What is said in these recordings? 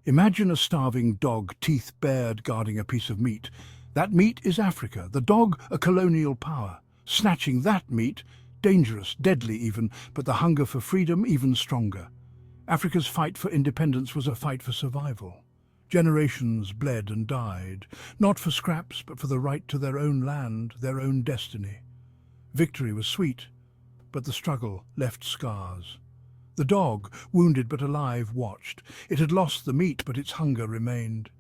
Imagine a starving dog, teeth bared, guarding a piece of meat. That meat is Africa, the dog a colonial power. Snatching that meat, dangerous, deadly even, but the hunger for freedom even stronger. Africa's fight for independence was a fight for survival. Generations bled and died, not for scraps, but for the right to their own land, their own destiny. Victory was sweet, but the struggle left scars. The dog, wounded but alive, watched. It had lost the meat, but its hunger remained.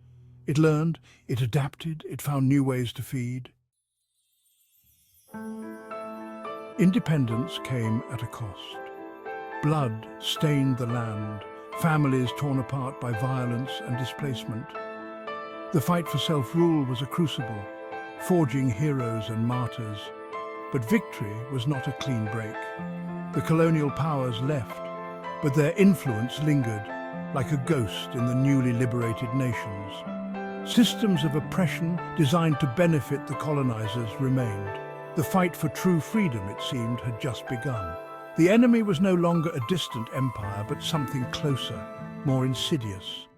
It learned, it adapted, it found new ways to feed. Independence came at a cost. Blood stained the land, families torn apart by violence and displacement. The fight for self-rule was a crucible, forging heroes and martyrs. But victory was not a clean break. The colonial powers left, but their influence lingered, like a ghost in the newly liberated nations. Systems of oppression designed to benefit the colonizers remained. The fight for true freedom, it seemed, had just begun. The enemy was no longer a distant empire, but something closer, more insidious.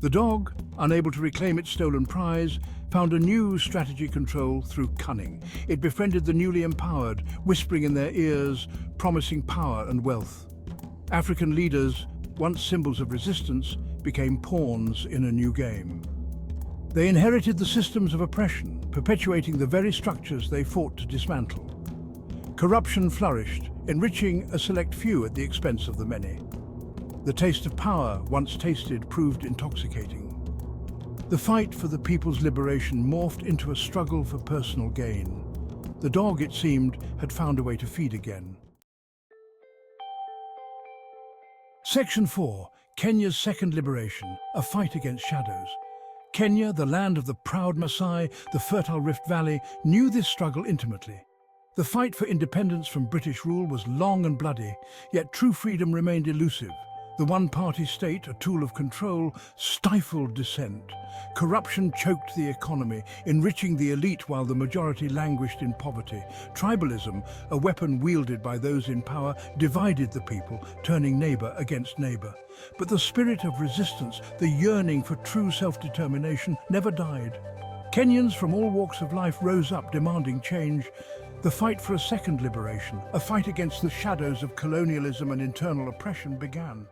The dog, unable to reclaim its stolen prize, found a new strategy control through cunning. It befriended the newly empowered, whispering in their ears, promising power and wealth. African leaders, once symbols of resistance, became pawns in a new game. They inherited the systems of oppression, perpetuating the very structures they fought to dismantle. Corruption flourished, enriching a select few at the expense of the many. The taste of power, once tasted, proved intoxicating. The fight for the people's liberation morphed into a struggle for personal gain. The dog, it seemed, had found a way to feed again. Section 4. Kenya's Second Liberation, a fight against shadows. Kenya, the land of the proud Maasai, the fertile Rift Valley, knew this struggle intimately. The fight for independence from British rule was long and bloody, yet true freedom remained elusive. The one-party state, a tool of control, stifled dissent. Corruption choked the economy, enriching the elite while the majority languished in poverty. Tribalism, a weapon wielded by those in power, divided the people, turning neighbor against neighbor. But the spirit of resistance, the yearning for true self-determination, never died. Kenyans from all walks of life rose up, demanding change. The fight for a second liberation, a fight against the shadows of colonialism and internal oppression, began.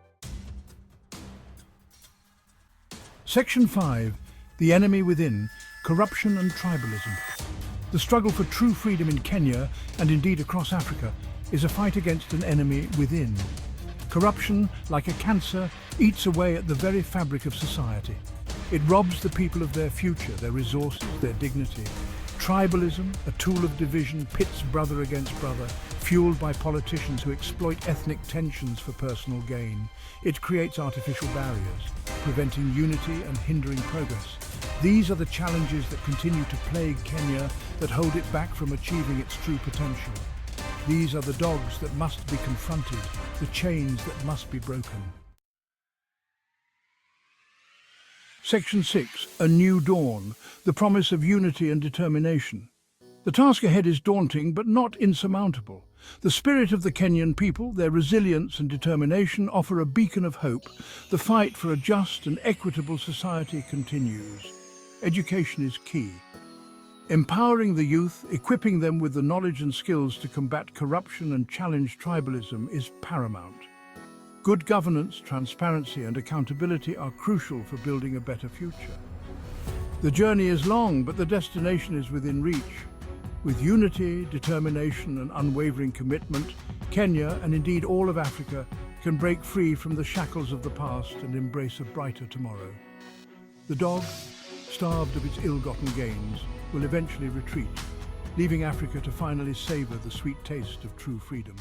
Section 5. The Enemy Within, Corruption and Tribalism. The struggle for true freedom in Kenya, and indeed across Africa, is a fight against an enemy within. Corruption, like a cancer, eats away at the very fabric of society. It robs the people of their future, their resources, their dignity. Tribalism, a tool of division, pits brother against brother, fueled by politicians who exploit ethnic tensions for personal gain. It creates artificial barriers, preventing unity and hindering progress. These are the challenges that continue to plague Kenya, that hold it back from achieving its true potential. These are the dogs that must be confronted, the chains that must be broken. Section 6. A New Dawn, the promise of unity and determination. The task ahead is daunting, but not insurmountable. The spirit of the Kenyan people, their resilience and determination offer a beacon of hope. The fight for a just and equitable society continues. Education is key. Empowering the youth, equipping them with the knowledge and skills to combat corruption and challenge tribalism is paramount. Good governance, transparency and accountability are crucial for building a better future. The journey is long, but the destination is within reach. With unity, determination and unwavering commitment, Kenya, and indeed all of Africa, can break free from the shackles of the past and embrace a brighter tomorrow. The dog, starved of its ill-gotten gains, will eventually retreat, leaving Africa to finally savor the sweet taste of true freedom.